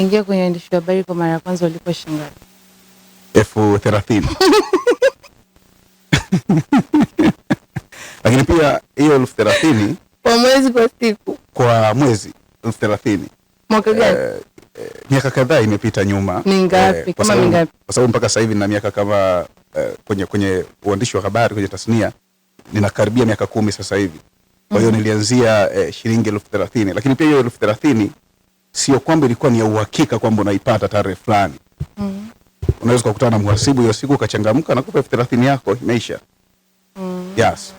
Umeingia kwenye uandishi wa habari kwa mara ya kwanza ulikuwa shingapi? 30,000. Lakini pia hiyo 30,000 kwa mwezi, kwa siku, kwa mwezi 30,000. Mwaka gani? Miaka kadhaa imepita nyuma. Ni ngapi? Kama mingapi? Kwa sababu mpaka sasa hivi nina miaka kama kwenye uandishi wa habari, kwenye tasnia ninakaribia miaka 10 sasa hivi. Kwa hiyo nilianzia shilingi 30,000, lakini pia hiyo 30,000 sio kwamba ilikuwa ni ya uhakika kwamba unaipata tarehe fulani. Unaweza kukutana na mhasibu hiyo siku ukachangamka na kupa 30,000 yako imeisha. Yes.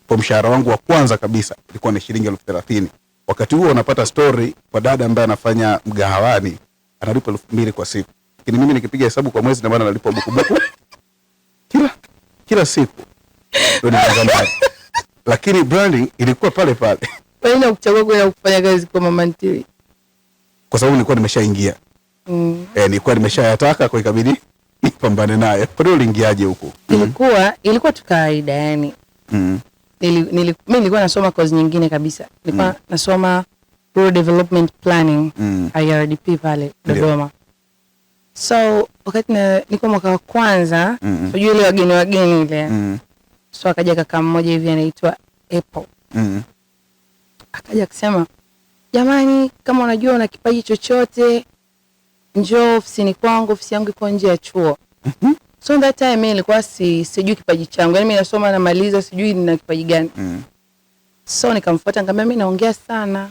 Kwa mshahara wangu wa kwanza kabisa ilikuwa ni shilingi 30,000. Wakati huo unapata story kwa dada ambaye anafanya mgahawani analipa 2,000 kwa siku. Lakini mimi nikipiga hesabu kwa mwezi na maana nalipa buku kila siku. Ndio ninaangalia. Lakini branding ilikuwa pale pale. Kwa nini ukuchagua kwenda kufanya kazi kwa Mama Ntilie? Kwa sababu nilikuwa nimeshaingia. Nilikuwa nimeshayataka, kwa ikabidi nipambane naye. Kwa hiyo uliingiaje huko? Ilikuwa tu kawaida yani. Mimi nilikuwa nasoma course nyingine kabisa. Nilikuwa nasoma Rural Development Planning, IRDP pale Dodoma. So wakati niko mwaka wa kwanza, unajua ile wageni ile. So akaja kaka mmoja hivi anaitwa Apple. Akaja akisema, "Jamani, kama unajua una kipaji chochote, njoo ofisini kwangu, ofisi yangu iko nje ya chuo." So that time mimi nilikuwa sijui kipaji changu. Yaani mimi nasoma na maliza sijui nina kipaji gani. So nikamfuata nikamwambia mimi naongea sana.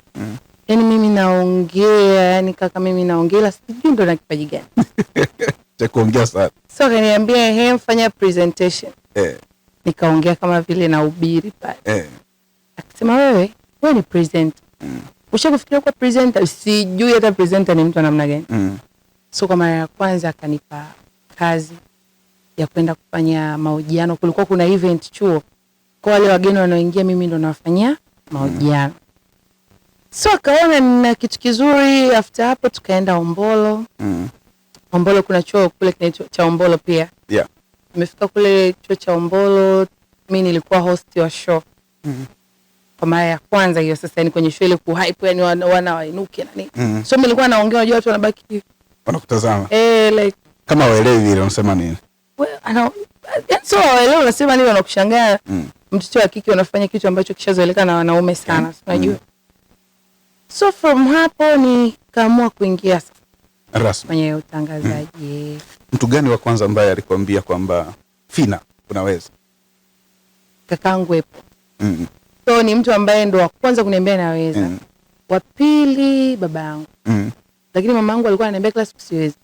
Yaani mimi naongea, yani kaka mimi naongea sijui ndo na kipaji gani. Cha kuongea sana. So akaniambia mfanya presentation. Nikaongea kama vile nahubiri pale. Akasema wewe ni presenter. Ushakufikiria kwa presenter? Sijui hata presenter ni mtu wa namna gani. So kwa mara ya kwanza akanipa kazi ya kwenda kufanya mahojiano. Kulikuwa kuna event chuo. Kwa wale wageni wanaoingia mimi ndo nawafanyia mahojiano. So akaona nina kitu kizuri. After hapo tukaenda Ombolo. Ombolo kuna chuo kule kinaitwa cha Ombolo pia. Yeah. Nimefika kule chuo cha Ombolo, mimi nilikuwa host wa show. Kwa mara ya kwanza hiyo sasa, yani kwenye show ile kuhype, yani wana wainuke na nini. So mimi nilikuwa naongea, unajua watu wanabaki wanakutazama. Like kama waelewi vile unasema nini. So waelewi unasema nini, wanakushangaa. Mtoto wa kike unafanya kitu ambacho kishazoeleka na wanaume sana, unajua. So from hapo nikaamua kuingia sasa rasmi kwenye utangazaji. Mtu gani wa kwanza ambaye alikwambia kwamba Phina unaweza? Kakangu Epo. So ni mtu ambaye ndo wa kwanza kuniambia naweza. Wa pili baba yangu. Lakini mama yangu alikuwa ananiambia class siwezi.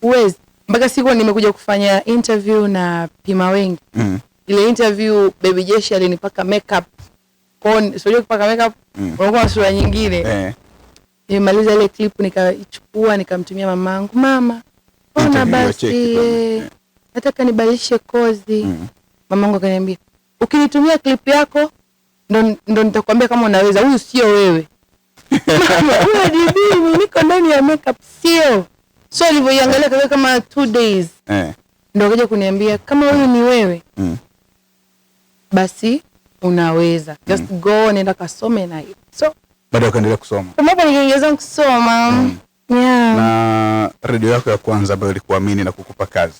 Uwezi. Mpaka siku nimekuja kufanya interview na Pima Wengi. Ile interview Baby Jeshi alinipaka makeup. Kwa sio kupaka makeup, unakuwa sura nyingine. Nimaliza ile clip nikaichukua nikamtumia mamangu. Mama, ona basi nataka nibadilishe kozi. Mamangu akaniambia, ukinitumia clip yako ndo nitakwambia kama unaweza. Huyu sio wewe. Mama, wewe bibi, niko ndani ya makeup sio. So alivyoiangalia kama 2 days. Ndio akaja kuniambia kama huyu ni wewe. Basi unaweza. Just go nenda kasome na hiyo. So baada ukaendelea kusoma. Kama hapo ningeweza kusoma. Yeah. Na radio yako ya kwanza ambayo ilikuamini na kukupa kazi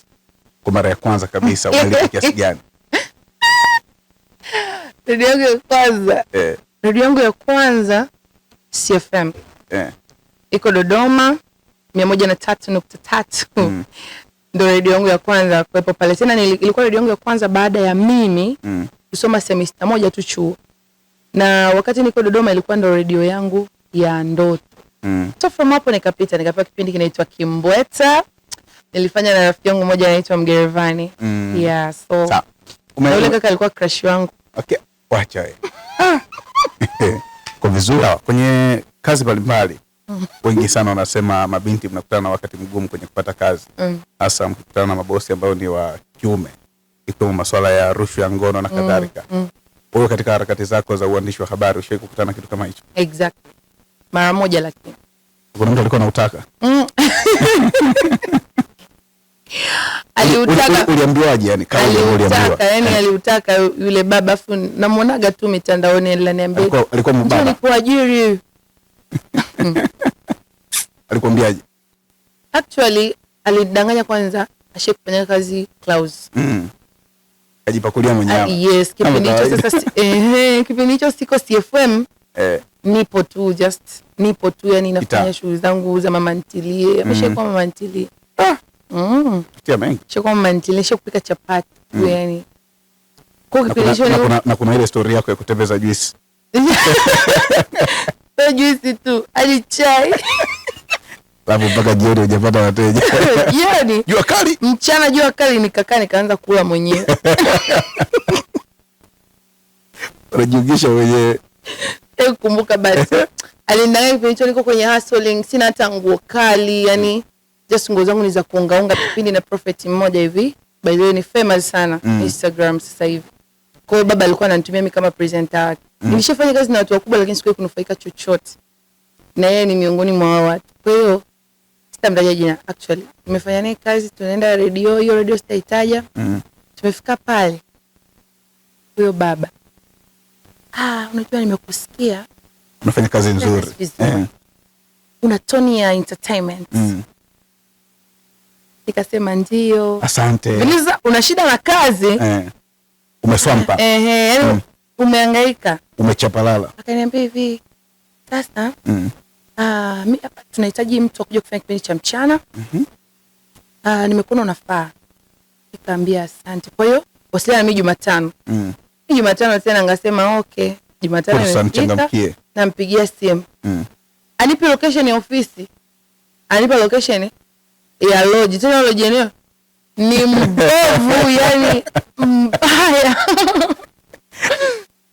kwa mara ya kwanza kabisa ulilipa kiasi gani? Radio yangu ya kwanza. Radio yangu ya kwanza CFM. Iko Dodoma 103.3. Ndio radio yangu ya kwanza kuwepo pale. Tena ilikuwa radio yangu ya kwanza baada ya mimi kusoma semester moja tu chuo. Na wakati niko Dodoma ilikuwa ndo radio yangu ya ndoto. So from hapo nikapewa kipindi kinaitwa Kimbweta. Nilifanya na rafiki yangu mmoja anaitwa Mgerevani. Yeah, so yule kaka alikuwa crush wangu. Okay, wacha wewe. Kwa vizuri kwenye kazi mbalimbali. Wengi sana wanasema mabinti mnakutana na wakati mgumu kwenye kupata kazi. Hasa mkikutana na mabosi ambao ni wa kiume. Ikiwemo masuala ya rushwa ya ngono na kadhalika. Wewe katika harakati zako za uandishi wa habari ushawahi kukutana na kitu kama hicho? Exactly. Mara moja lakini. Kuna mtu alikuwa anataka. Aliutaka. Uliambiwaje yani? Yani aliutaka yule baba afu namuonaga tu mitandaoni ananiambia. Alikuwa mbaba. Alikuwa ajiri. Alikwambiaje? Actually alidanganya kwanza ashakufanya kazi Clouds. Ajipakulia mwenyewe. Yes, kipindi hicho sasa kipindi hicho siko CFM. Nipo tu yani nafanya shughuli zangu za mama ntilie. Ameshakuwa mama ntilie. Tia mengi. Shakuwa mama ntilie, shakupika chapati yani. Kwa kipindi hicho na kuna ile story yako ya kutembeza juice. Kwa juice tu, hadi chai. Labu mpaka jioni hujapata wateja. Jioni. Jua kali. Mchana jua kali nikakaa nikaanza kula mwenyewe. Unajiungisha mwenyewe. Kumbuka basi. Alindanganya kipindi hicho niko kwenye hustling, sina hata nguo kali, yani just nguo zangu ni za kuungaunga. Kipindi na Prophet mmoja hivi, by the way ni famous sana Instagram sasa hivi. Kwa hiyo baba alikuwa ananitumia mimi kama presenter wake. Nilishafanya kazi na watu wakubwa lakini sikuwahi kunufaika chochote. Na yeye ni miongoni mwa watu. Kwa hiyo sitamtaja jina actually. Nimefanya naye kazi, tunaenda radio, hiyo radio sitaitaja. Tumefika pale. Huyo baba, unajua nimekusikia. Unafanya kazi nzuri. Una toni ya entertainment. Nikasema ndio. Asante. Biliza, una shida na kazi. Umeswampa. Yani umehangaika. Umechapalala. Akaniambia hivi, sasa mimi hapa tunahitaji mtu akuje kufanya kipindi cha mchana. Nimekuona unafaa. Nikamwambia asante. Kwa hiyo wasiliana mimi Jumatano. Jumatano tena ngasema okay. Jumatano nimefika. Nampigia simu. Anipe location ya ofisi. Anipa location ya lodge. Tena lodge yenyewe ni mbovu yani mbaya.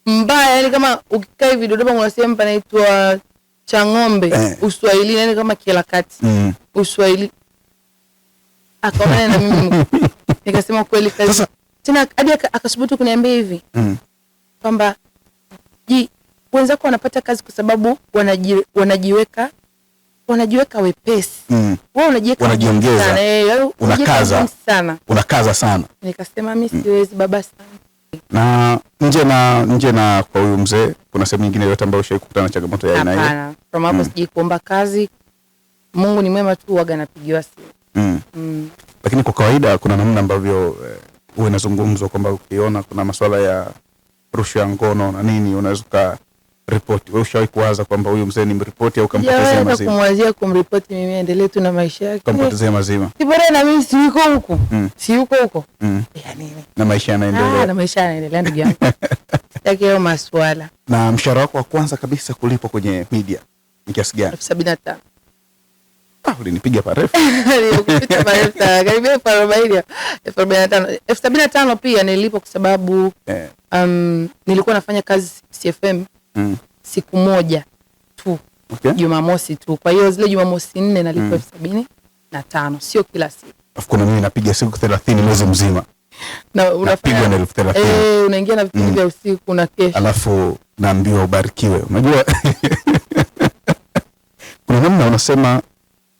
Mbaya yani kama ukikaa hivi Dodoma kuna sehemu panaitwa Chang'ombe, Uswahili yani kama Kilakati. Uswahili. Akaona na mimi nikasema kweli kazi. Tena hadi akasubutu kuniambia hivi. Kwamba wenzako wanapata kazi kwa sababu wanajiweka wepesi. Wewe unajiongeza. Unakaza sana. Unakaza sana. Nikasema mimi siwezi baba sana. Na nje na kwa huyu mzee kuna sehemu nyingine yote ambayo ushawahi kukutana na changamoto ya aina hiyo? Hapana. From hapo siji kuomba kazi. Mungu ni mwema tu, waga napigiwa simu. Lakini kwa kawaida kuna namna ambavyo huwa inazungumzwa kwamba ukiona kuna masuala ya rushwa ya ngono na nini unaweza ka report. Wewe ushawahi kuwaza kwamba huyu mzee ni mripoti au kampotezea mazima? Kumwazia kumripoti mimi endelee tu na maisha yake. Kampotezea mazima. Kibora na mimi si yuko huko. Si yuko huko. Yani na maisha yanaendelea. Na maisha yanaendelea ndugu yangu. Sitaki hiyo maswala. Na mshahara wako wa kwanza kabisa kulipwa kwenye media ni kiasi gani? 75. Ulinipiga parefu. Nilikupita parefu. Karibia 40. 45. 75 pia nililipo kwa sababu nilikuwa nafanya kazi CFM siku moja tu. Jumamosi tu. Kwa hiyo zile Jumamosi 4 nalipwa 75, sio kila siku. Kuna mimi napiga siku 30 mwezi mzima. Na unafanya 30. Unaingia na vipindi vya usiku na kesho. Alafu naambiwa ubarikiwe. Unajua kuna namna unasema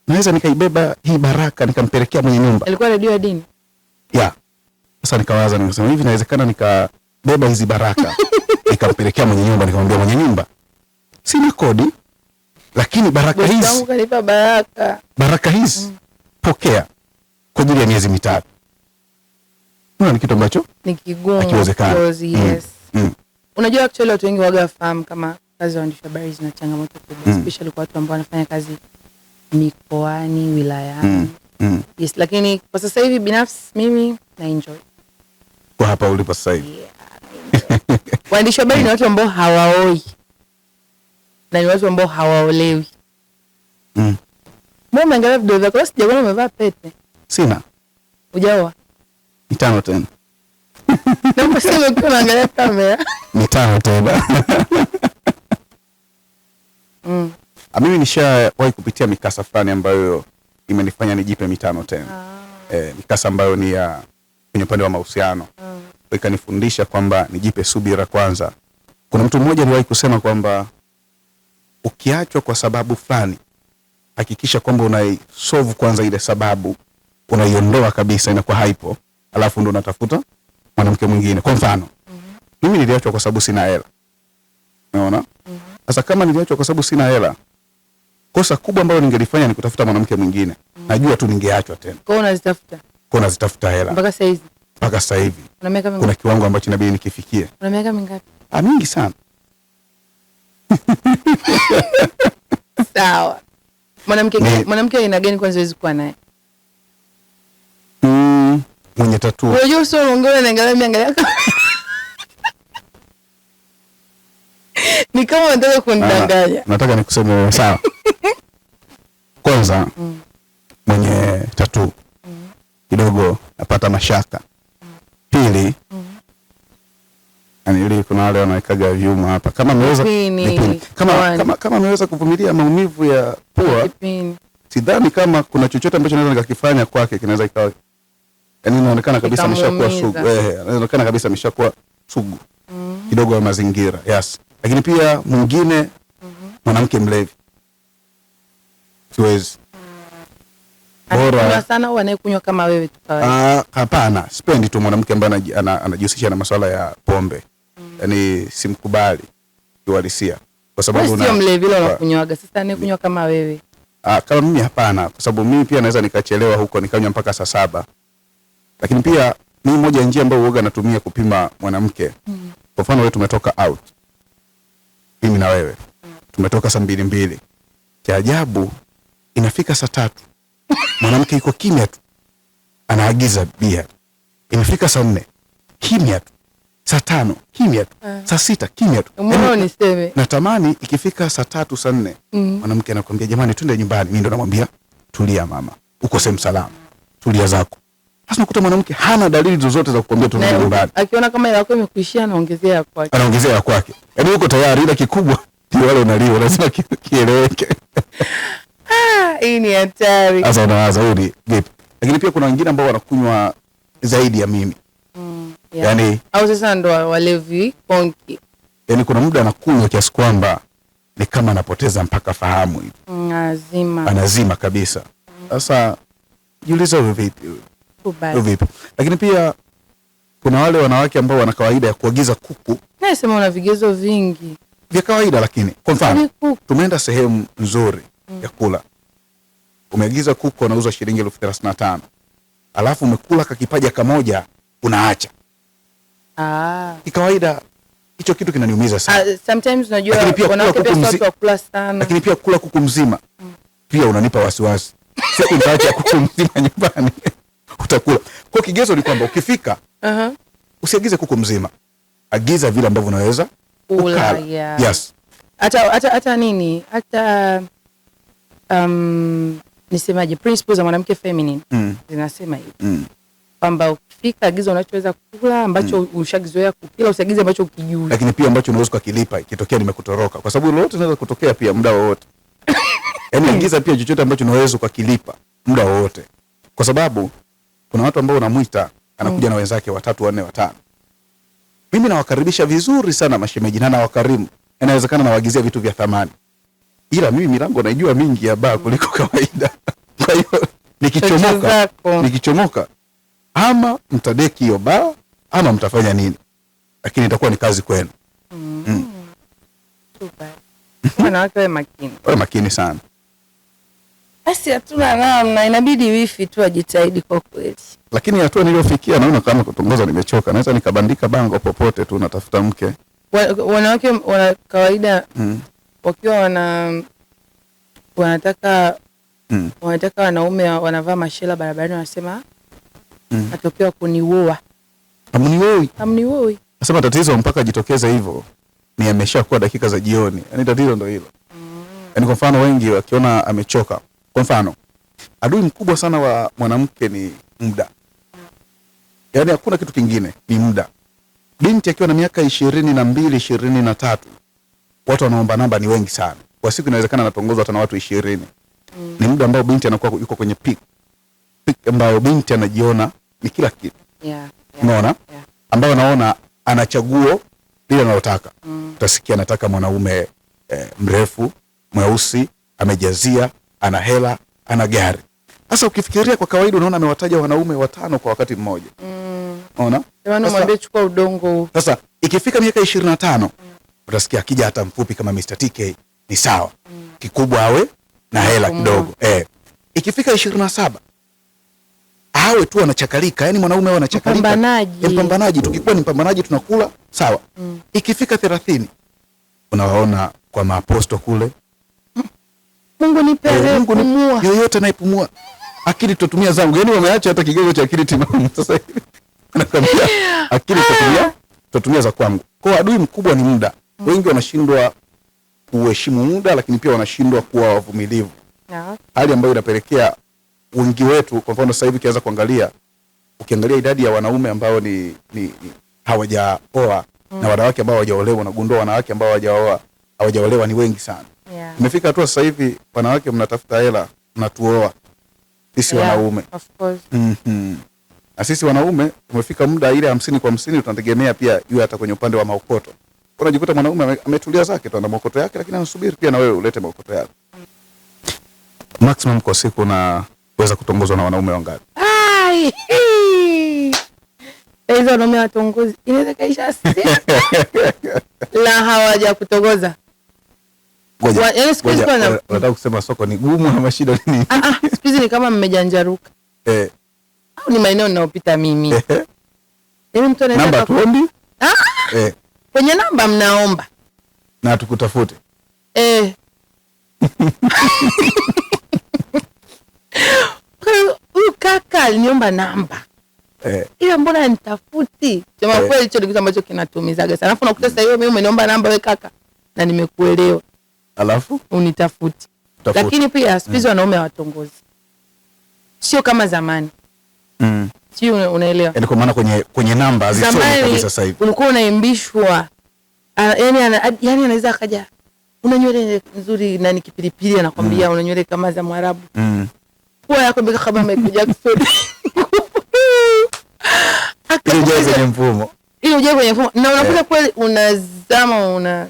naweza nikaibeba hii baraka nikampelekea mwenye nyumba. Ilikuwa radio ya dini. Sasa nikawaza nikasema hivi inawezekana nikabeba hizi baraka nikampelekea mwenye nyumba, nikamwambia mwenye nyumba sina kodi lakini baraka hizi Mungu kanipa baraka hizi pokea kwa ajili ya miezi 3. Ni kitu ambacho ni kigumu. Yes. Unajua actually watu wengi waga wafahamu kama kazi ya waandishi habari zina changamoto kubwa, especially kwa watu ambao wanafanya kazi mikoani, wilayani. Yes, lakini kwa sasa hivi binafsi mimi na enjoy. Kwa hapa ulipo sasa hivi. Waandishi habari ni watu ambao hawaoi. Na ni watu ambao hawaolewi. Mbona angalia video zako sijaona umevaa pete? Sina. Hujaoa? 5 tena. Naomba sema ukiwa unaangalia kamera. 5 tena. Mimi nishawahi kupitia mikasa fulani ambayo imenifanya nijipe 5 tena. Mikasa ambayo ni ya kwenye upande wa mahusiano. Ikanifundisha kwamba nijipe subira kwanza. Kuna mtu mmoja aliwahi kusema kwamba ukiachwa kwa sababu fulani, hakikisha kwamba unaisolve kwanza ile sababu, unaiondoa kabisa inakuwa haipo, alafu ndo unatafuta mwanamke mwingine. Kwa mfano, mimi niliachwa kwa sababu sina hela. Unaona? Sasa kama niliachwa kwa sababu sina hela, Kosa kubwa ambalo ningelifanya ni kutafuta mwanamke mwingine. Najua tu ningeachwa tena. Kwa hiyo unazitafuta? Kwa nazitafuta hela. Mpaka sasa hivi? Mpaka sasa hivi. Una miaka mingapi? Kuna kiwango ambacho inabidi nikifikie. Una miaka mingapi? Mingi sana. Sawa. Mwanamke aina gani kwanza huwezi kuwa naye? Mwenye tattoo. Unajua sio unaongea na angalia miangalia. Ni kama unataka kunidanganya. Nataka nikuseme wewe sawa. Kwanza mwenye tattoo. Kidogo napata mashaka. Pili, ili kuna wale wanawekaga vyuma hapa. Kama ameweza kama ameweza kuvumilia maumivu ya pua. Sidhani kama kuna chochote ambacho naweza nikakifanya kwake kinaweza ikawa. Yaani inaonekana kabisa ameshakuwa sugu. Inaonekana kabisa ameshakuwa sugu. Kidogo ya mazingira. Yes. Lakini pia mwingine mwanamke mlevi. Siwezi. Bora sana au anayekunywa kama wewe tu kawaida? Hapana, sipendi tu mwanamke ambaye anajihusisha na masuala ya pombe. Yaani simkubali kiuhalisia. Kwa sababu sio mlevi ile unakunywaga. Sasa anayekunywa kama wewe. Kama mimi hapana, kwa sababu mimi pia naweza nikachelewa huko nikanywa mpaka saa 7. Lakini pia mimi moja njia ambayo uoga natumia kupima mwanamke. Kwa mfano wewe tumetoka out. Mimi na wewe. Tumetoka saa 2:00. Cha ajabu inafika saa 3. Mwanamke yuko kimya tu. Anaagiza bia. Imefika saa 4. Kimya tu. Saa 5 kimya tu. Saa 6 kimya tu. Mbona uniseme? Natamani ikifika saa 3 saa 4 mwanamke anakuambia jamani twende nyumbani. Mimi ndo namwambia tulia mama. Uko sehemu salama. Tulia zako. Sasa nakuta mwanamke hana dalili zozote za kukwambia tuende nyumbani. Akiona kama ile yako imekuishia anaongezea ya kwake. Anaongezea ya kwake. Yaani uko tayari ila kikubwa ndio wale unaliwa lazima kieleweke. Hii ni hatari. Sasa unawaza huyu ni vipi? Lakini pia kuna wengine ambao wanakunywa zaidi ya mimi. Yaani au sasa ndo walevi konki. Yaani kuna muda anakunywa kiasi kwamba ni kama anapoteza mpaka fahamu hivi. Anazima kabisa. Sasa jiulize vipi? Vipi? Lakini pia kuna wale wanawake ambao wana kawaida ya kuagiza kuku. Nasema una vigezo vingi vya kawaida, lakini kwa mfano tumeenda sehemu nzuri ya kula. Umeagiza kuku anauzwa shilingi 35,000. Alafu umekula kakipaja kamoja unaacha. Kawaida hicho kitu kinaniumiza sana. Sometimes unajua wanawake pia watu wakula sana. Lakini pia kula kuku mzima pia unanipa wasiwasi. Siku nitaacha kuku mzima nyumbani. Utakula. Kwa kigezo ni kwamba ukifika usiagize kuku mzima. Agiza vile ambavyo unaweza kula. Yes. Hata nini? Hata nisemaje, principles za mwanamke feminine zinasema hivi. Kwamba ukifika agiza unachoweza kula ambacho ushagizoea kukila, usiagize ambacho ukijui. Lakini pia ambacho unaweza kukilipa ikitokea nimekutoroka, kwa sababu lolote linaweza kutokea pia muda wowote. Yaani agiza pia chochote ambacho unaweza kukilipa muda wowote. Kwa sababu kuna watu ambao unamuita anakuja na wenzake 3, 4, 5. Mimi nawakaribisha vizuri sana mashemeji na nawakarimu. Inawezekana nawaagizia vitu vya thamani. Ila mimi milango naijua mingi ya baa kuliko kawaida. Kwa hiyo nikichomoka ama mtadeki hiyo baa ama mtafanya nini, lakini itakuwa ni kazi kwenu. Super. Wanawake wawe makini. Wawe makini sana. Basi hatuna namna, inabidi wifi tu ajitahidi kwa kweli. Lakini hatua niliyofikia naona kama kutongoza nimechoka. Naweza nikabandika bango popote tu natafuta mke. Wanawake wana kawaida wakiwa wanataka wanaume wanavaa mashela barabarani wanasema atokea kuniua. Amnioi. Nasema tatizo mpaka jitokeza hivyo ni ameshakuwa dakika za jioni. Yaani tatizo ndio hilo. Yaani kwa mfano wengi wakiona amechoka. Kwa mfano adui mkubwa sana wa mwanamke ni muda. Yaani hakuna kitu kingine, ni muda. Binti akiwa na miaka 22, 23, watu wanaomba namba ni wengi sana. Kwa siku inawezekana anatongozwa hata na watu 20. Ni muda ambao binti anakuwa yuko kwenye peak ambao binti anajiona ni kila kitu. Unaona? Ambao anaona anachaguo lile analotaka. Utasikia anataka mwanaume mrefu, mweusi, amejazia, ana hela, ana gari. Sasa ukifikiria kwa kawaida unaona amewataja wanaume 5 kwa wakati mmoja. Unaona? Yaani mwambie chukua udongo. Sasa ikifika miaka 25 utasikia akija hata mfupi kama Mr. TK ni sawa. Kikubwa awe na hela kidogo. Ikifika 27 awe tu anachakalika, yani mwanaume awe anachakalika. Mpambanaji, tukikuwa ni mpambanaji tunakula sawa. Ikifika 30 unawaona kwa maaposto kule. Mungu nipe kupumua. Yoyote anayepumua. Akili tutumia zangu. Yani wameacha hata kigezo cha akili timamu sasa hivi. Anakuambia akili tutumia za kwangu. Kwa adui mkubwa ni muda. Wengi wanashindwa kuheshimu muda, lakini pia wanashindwa kuwa wavumilivu. Hali ambayo inapelekea wengi wetu, kwa mfano sasa hivi ukianza ukiangalia idadi ya wanaume ambao ni hawajaoa na wanawake ambao hawajaolewa, unagundua wanawake ambao hawajaolewa ni wengi sana. Imefika hatua sasa hivi wanawake mnatafuta hela, mnatuoa sisi wanaume. Of course. Na sisi wanaume tumefika muda ile 50 kwa 50 tunategemea pia iwe hata kwenye upande wa maokoto. Unajikuta mwanaume ametulia zake tu ana maokoto yake, lakini anasubiri pia na wewe ulete maokoto yako. Maximum kwa siku unaweza kutongozwa na wanaume wangapi? Hizo wanaume watongozi inaweza kaisha la hawaja kutongoza. Yaani siku hizi unataka kusema soko ni gumu na mashida nini? Siku hizi ni kama mmejanjaruka. Au ni maeneo ninayopita mimi. Yaani mtu anaweza namba tuombi? Kwenye namba mnaomba. Na tukutafute. Huyu kaka aliniomba namba. Ila mbona nitafuti? Sema kweli hicho ni kitu ambacho kinatumizaga sana. Alafu nakuta sasa hiyo mimi umeniomba namba wewe kaka na nimekuelewa. Alafu unitafuti. Lakini pia siku hizi wanaume hawatongozi. Sio kama zamani. Sio, unaelewa? Yaani kwa maana kwenye namba hazisoni kabisa sasa hivi. Ulikuwa unaimbishwa. Yaani anaweza akaja. Una nywele nzuri na ni kipilipili anakwambia una nywele kama za Mwarabu. Kwa yako mbeka kama Michael Jackson. Ile uje kwenye mfumo. Na unakuta kweli unazama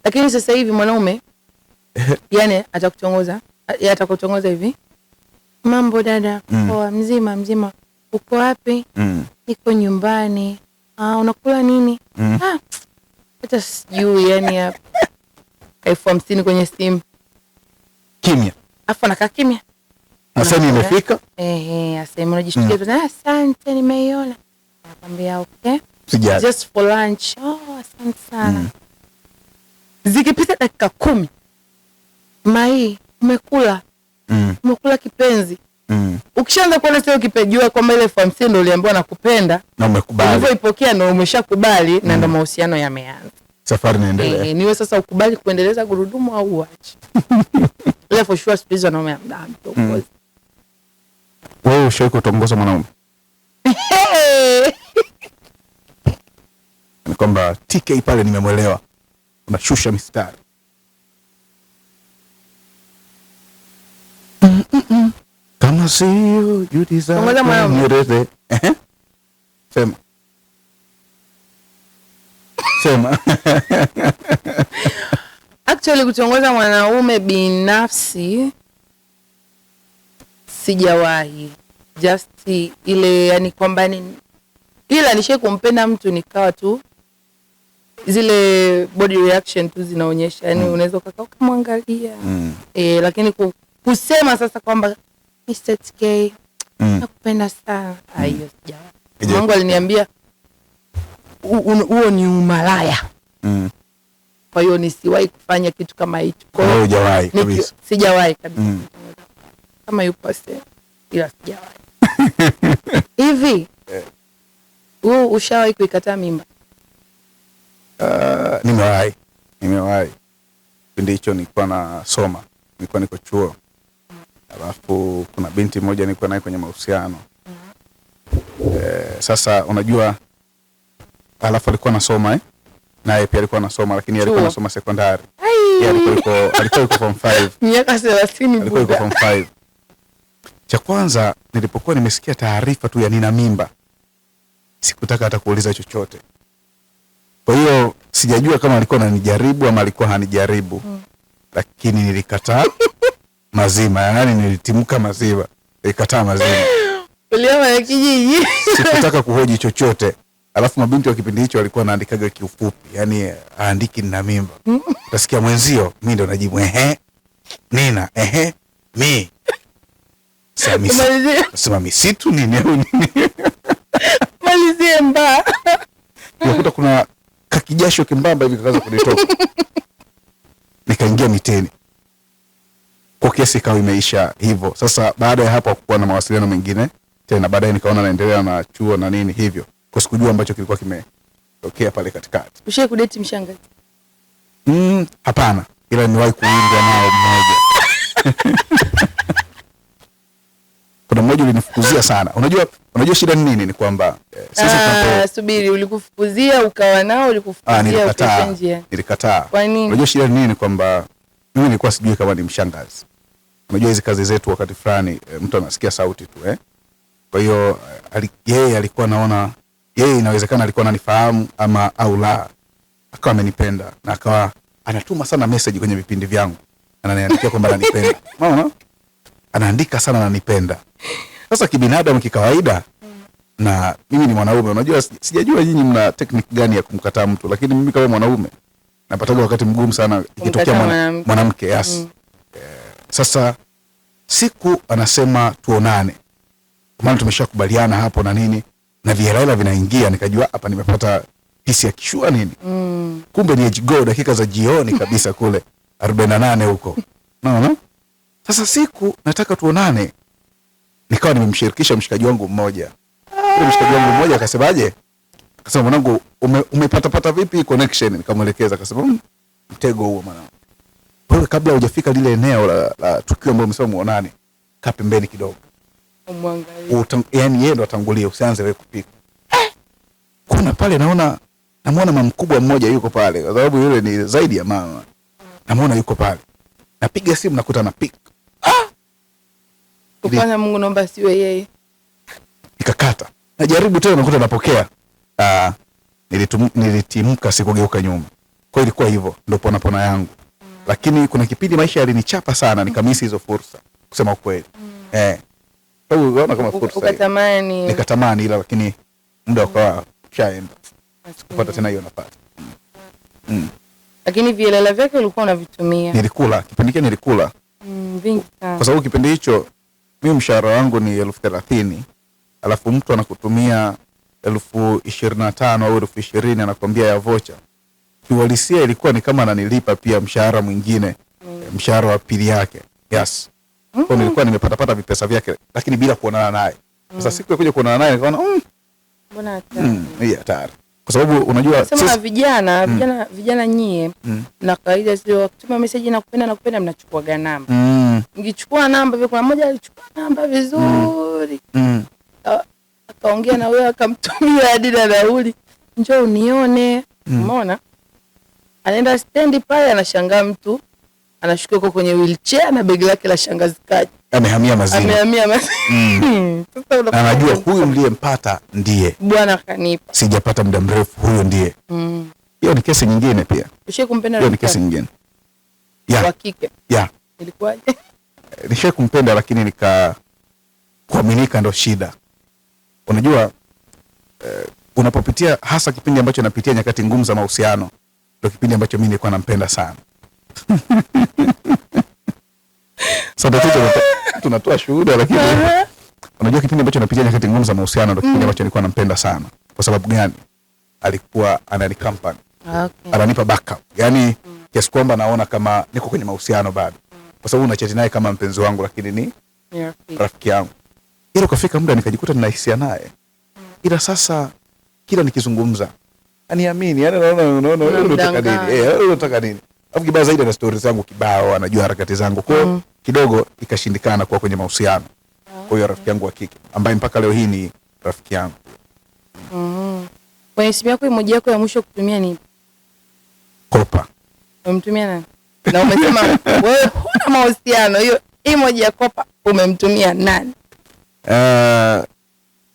lakini sasa hivi mwanaume yani atakutongoza hivi. Mambo dada, poa, mzima. Uko wapi? Niko nyumbani. Unakula nini? Hata sijui yani hapa. 50 kwenye simu. Kimya. Afu anakaa kimya. Asante imefika? Asante unajishtukia tu. Asante nimeiona. Nakwambia okay. Sijali. Just for lunch. Asante sana. Zikipita dakika 10. Mai, umekula. Umekula kipenzi. Ukishaanza kuona sio kipejua kwamba ile 50 ndio uliambiwa nakupenda na umekubali. Ulivyoipokea na umeshakubali na ndio mahusiano yameanza. Safari inaendelea. Niwe sasa ukubali kuendeleza gurudumu au uache. Ile for sure spizo na mtongozi. Wewe ushawahi kutongoza mwanaume? Ni kwamba TK pale nimemwelewa. Unashusha mistari. Kama sio juhudi za mwereze. Sema. Actually kutongoza mwanaume binafsi sijawahi. Just ile yani kwamba ila nishe kumpenda mtu nikawa tu zile body reaction tu zinaonyesha yani unaweza ukakaa kumwangalia. Lakini kusema sasa kwamba Mr. TK nakupenda sana. Hiyo sijawahi. Mungu aliniambia huo ni umalaya. Kwa hiyo nisiwahi kufanya kitu kama hicho. Kwa hiyo hujawahi kabisa. Sijawahi kabisa. Kama yupo sasa ila sijawahi. Hivi ushawahi kuikataa mimba? Nimewahi. Kipindi hicho nilikuwa nasoma, nilikuwa niko chuo. Alafu kuna binti moja nilikuwa naye kwenye mahusiano. Sasa unajua alafu alikuwa anasoma naye pia alikuwa anasoma, lakini alikuwa anasoma sekondari. Alikuwa yuko form 5. Miaka 30 alikuwa yuko form 5. Cha kwanza nilipokuwa nimesikia taarifa tu ya nina mimba, sikutaka hata kuuliza chochote. Kwa hiyo sijajua kama alikuwa ananijaribu ama alikuwa hanijaribu. Lakini nilikataa mazima, yani nilitimuka mazima. Nilikataa mazima. Uliama ya kijiji. Sikutaka kuhoji chochote. Alafu mabinti wa kipindi hicho walikuwa wanaandikaga kiufupi, yani aandiki nina mimba. Utasikia mwenzio, mimi ndo najibu Nina mi sema misitu nini au nini? Malizie mba. Nikuta kuna kakijasho kimbamba hivi kakaanza kunitoka. Nikaingia miteni. Kwa kesi ikawa imeisha hivyo. Sasa baada ya hapo hakukuwa na mawasiliano mengine tena. Baadaye nikaona naendelea na chuo na nini hivyo. Kwa sikujua ambacho kilikuwa kimetokea pale katikati. Ushawahi kudate mshangazi? Hapana. Ila niwahi kuingia nao mmoja. Kuna mmoja ulinifukuzia sana. Unajua shida ni nini? Ni kwamba sisi subiri, ulikufukuzia ukawa nao, ulikufukuzia ukaenda njia. Nilikataa. Kwa nini? Unajua shida ni nini? Kwamba mimi nilikuwa sijui kama ni mshangazi. Unajua hizi kazi zetu wakati fulani mtu anasikia sauti tu Kwa hiyo yeye alikuwa naona inawezekana alikuwa ananifahamu ama au la. Akawa amenipenda na akawa anatuma sana message kwenye vipindi vyangu. Ananiandikia kwamba ananipenda. Unaona? Anaandika sana ananipenda. Sasa kibinadamu kikawaida na mimi ni mwanaume, unajua sijajua nyinyi mna technique gani ya kumkataa mtu, lakini mimi kama mwanaume napata wakati mgumu sana ikitokea mwanamke. Yes. Sasa siku anasema tuonane. Maana tumeshakubaliana hapo na nini na vihela vinaingia, nikajua hapa nimepata hisi ya kishua nini. Kumbe ni go dakika za jioni kabisa kule 48 huko. Unaona? Sasa siku nataka tuonane. Nikawa nimemshirikisha mshikaji wangu mmoja. Yule mshikaji wangu mmoja akasemaje? Akasema mwanangu umepata vipi connection? Nikamwelekeza akasema mtego huo mwanangu. Wewe kabla hujafika lile eneo la tukio ambalo umesema muonane, kaa pembeni kidogo. Umwangalie. Yaani yeye ndo atangulie, usianze wewe kupika. Kuna pale namuona mama mkubwa mmoja yuko pale, kwa sababu yule ni zaidi ya mama. Namuona yuko pale. Napiga simu nakuta napika. Kufanya Mungu naomba siwe yeye. Nikakata. Najaribu tena nakuta napokea. Nilitimka sikugeuka nyuma. Kwa ilikuwa hivyo ndio pona yangu. Lakini kuna kipindi maisha yalinichapa sana nikamisi hizo fursa kusema ukweli. Unaona kama fursa. Ukatamani. Nikatamani ila lakini muda ukawa shaenda. Sikupata tena hiyo nafasi. Lakini vielela vyake ulikuwa unavitumia. Nilikula, kipindi kile nilikula. Vingi sana. Kwa sababu kipindi hicho mimi mshahara wangu ni 30,000, alafu mtu anakutumia 25,000 au 20,000 anakuambia ya vocha. Kiuhalisia ilikuwa ni kama ananilipa pia mshahara mwingine, mshahara wa pili yake. Yes. Kwa nilikuwa nimepata vipesa vyake lakini bila kuonana naye. Sasa siku ya kuja kuonana naye nikaona mbona hatari. Hii hatari. Kwa sababu unajua sema vijana nyie na kawaida sio kutuma message nakupenda mnachukua namba. Mkichukua namba vile kuna mmoja alichukua namba vizuri. Akaongea na wewe akamtumia hadi na nauli. Njoo unione. Umeona? Anaenda stand pale anashangaa mtu anashuka huko kwenye wheelchair na begi lake la shangazi kaji. Amehamia mazini. Sasa anajua huyu niliyempata ndiye. Bwana kanipa. Sijapata muda mrefu, huyu ndiye. Hiyo ni kesi nyingine pia. Ushakumpenda hiyo ni kesi nyingine. Wa kike. Ilikuwaje? Nishakumpenda lakini kuaminika ndo shida. Unajua unapopitia hasa kipindi ambacho napitia nyakati ngumu za mahusiano, ndo kipindi ambacho mimi nilikuwa nampenda sana. Sasa tunatoa shuhuda lakini unajua kipindi ambacho napitia nyakati ngumu za mahusiano ndo kipindi ambacho nilikuwa nampenda sana. Kwa sababu gani? Alikuwa ananicompany. Okay. Ananipa backup. Yaani kiasi kwamba naona kama niko kwenye mahusiano bado. Kwa sababu unachati naye kama mpenzi wangu lakini ni rafiki yangu. Ila kufika muda nikajikuta nina hisia naye. Ila sasa kila nikizungumza aniamini, yaani naona wewe unataka nini? Wewe unataka nini? Alafu kibaya zaidi na stories zangu kibao, anajua harakati zangu. Kwa hiyo kidogo ikashindikana kwa kwenye mahusiano. Kwa hiyo rafiki yangu wa kike ambaye mpaka leo hii ni rafiki yangu. Kwa simu yako emoji yako ya mwisho kutumia ni kopa. Umemtumia nani? Na umesema wewe huna mahusiano, hiyo emoji ya kopa umemtumia nani?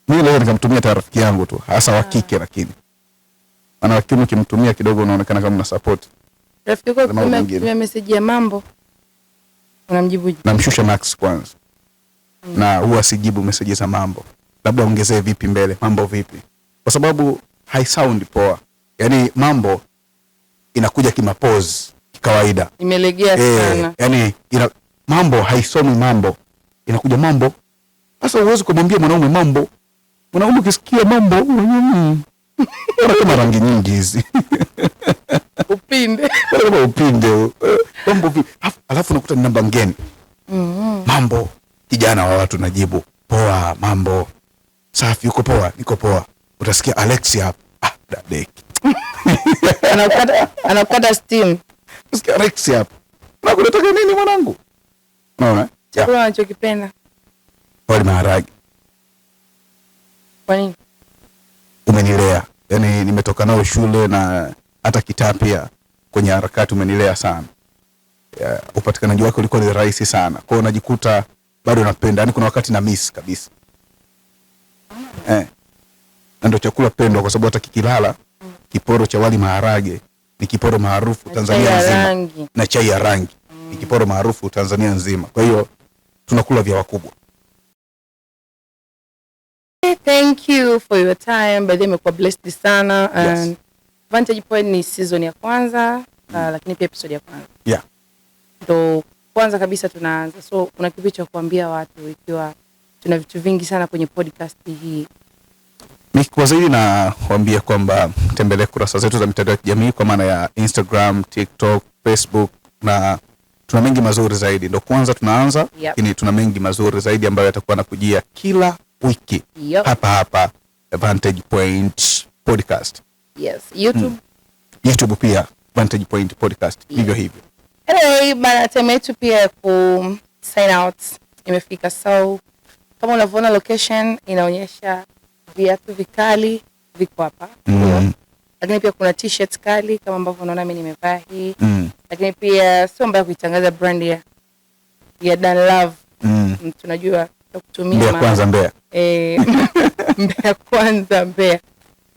Mimi leo nikamtumia ta rafiki yangu tu, hasa wa kike lakini. Ana wakiume ukimtumia kidogo unaonekana kama una support. Rafiki yako kutumia message ya mambo. Unamjibuje? Namshusha max kwanza. Na huwa sijibu message za mambo. Labda ongezee vipi mbele, mambo vipi? Kwa sababu hai sound poa. Yaani mambo inakuja kimapose. kawaida. Imelegea sana. Yani mambo haisomi mambo. Inakuja mambo. Sasa uwezi kumwambia mwanaume mambo. Mwanaume ukisikia mambo, kama rangi nyingi hizi. Upinde. Kama upinde. Mambo vipi? Alafu nakuta ni namba ngeni. Mambo. Kijana wa watu najibu, poa, mambo. Safi, uko poa? Niko poa. Utasikia Alexia hapa. Dadeki. Anakata steam. Utasikia Alexia hapa. Unataka nini mwanangu? Unaona? Chakula unachokipenda. Wali maharage. Kwa nini? Umenilea. Yaani nimetoka nao shule na hata kitaa pia kwenye harakati umenilea sana. Upatikanaji wake ulikuwa ni rahisi sana. Kwa hiyo najikuta bado napenda. Yaani kuna wakati na miss kabisa. Ndio chakula pendwa kwa sababu hata kikilala kiporo cha wali maharage ni kiporo maarufu Tanzania nzima. Na chai ya rangi. Ni kiporo maarufu Tanzania nzima. Kwa hiyo tunakula vya wakubwa. Thank you for your time. By the way, nimekuwa blessed sana. Yes. Vantage Point ni season ya kwanza, lakini pia episode ya kwanza. Yeah. Ndo kwanza kabisa tunaanza. So kuna kipi cha kuambia watu ikiwa tuna vitu vingi sana kwenye podcast hii? Kwa zaidi na kuambia kwamba tembelee kurasa zetu za mitandao ya kijamii kwa maana ya Instagram, TikTok, Facebook na tuna mengi mazuri zaidi. Ndo kwanza tunaanza, lakini tuna mengi mazuri zaidi ambayo yatakuwa nakujia kila wiki. Hapa Vantage Point Podcast. Yes, YouTube pia Vantage Point Podcast. Hivyo hivyo. Anyway, bana time yetu pia ku sign out imefika. So kama unavyoona location inaonyesha viatu vikali viko hapa. Lakini pia kuna t-shirt kali kama ambavyo unaona mimi nimevaa hii. Lakini pia sio mbaya kuitangaza brand ya Dan Love. Tunajua kutumia Mbeya kwanza Mbeya. Mbeya kwanza Mbeya.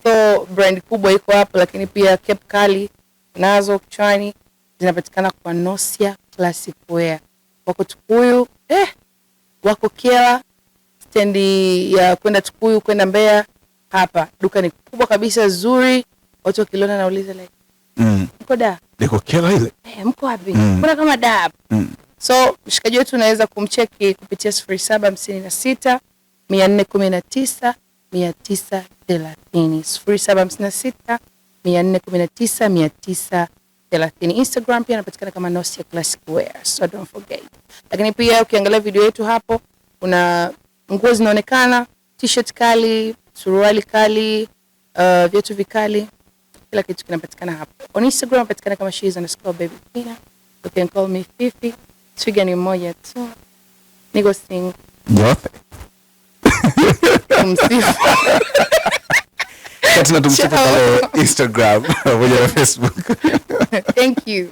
So brand kubwa iko hapo, lakini pia cap kali nazo kichwani zinapatikana kwa Nosia Classic Wear. Wako Tukuyu, wako Kyela, stendi ya kwenda Tukuyu kwenda Mbeya. Hapa duka ni kubwa kabisa zuri. Watu wakiliona nauliza like mko da? Liko Kyela ile? Mko wapi? Kuna kama da. So mshikaji wetu unaweza kumcheki kupitia 0756 419 930 0756 419 930. Instagram pia anapatikana kama Nosia Classic Wear, so don't forget. Lakini pia ukiangalia video yetu hapo kuna nguo zinaonekana, t-shirt kali, suruali kali, viatu vikali, kila kitu kinapatikana hapo. On Instagram anapatikana kama she's_babypina. You can call me Fifi. Twiga ni moja tu. Niko single. Yote. Katina tumsifu pale Instagram pamoja na Facebook. Thank you.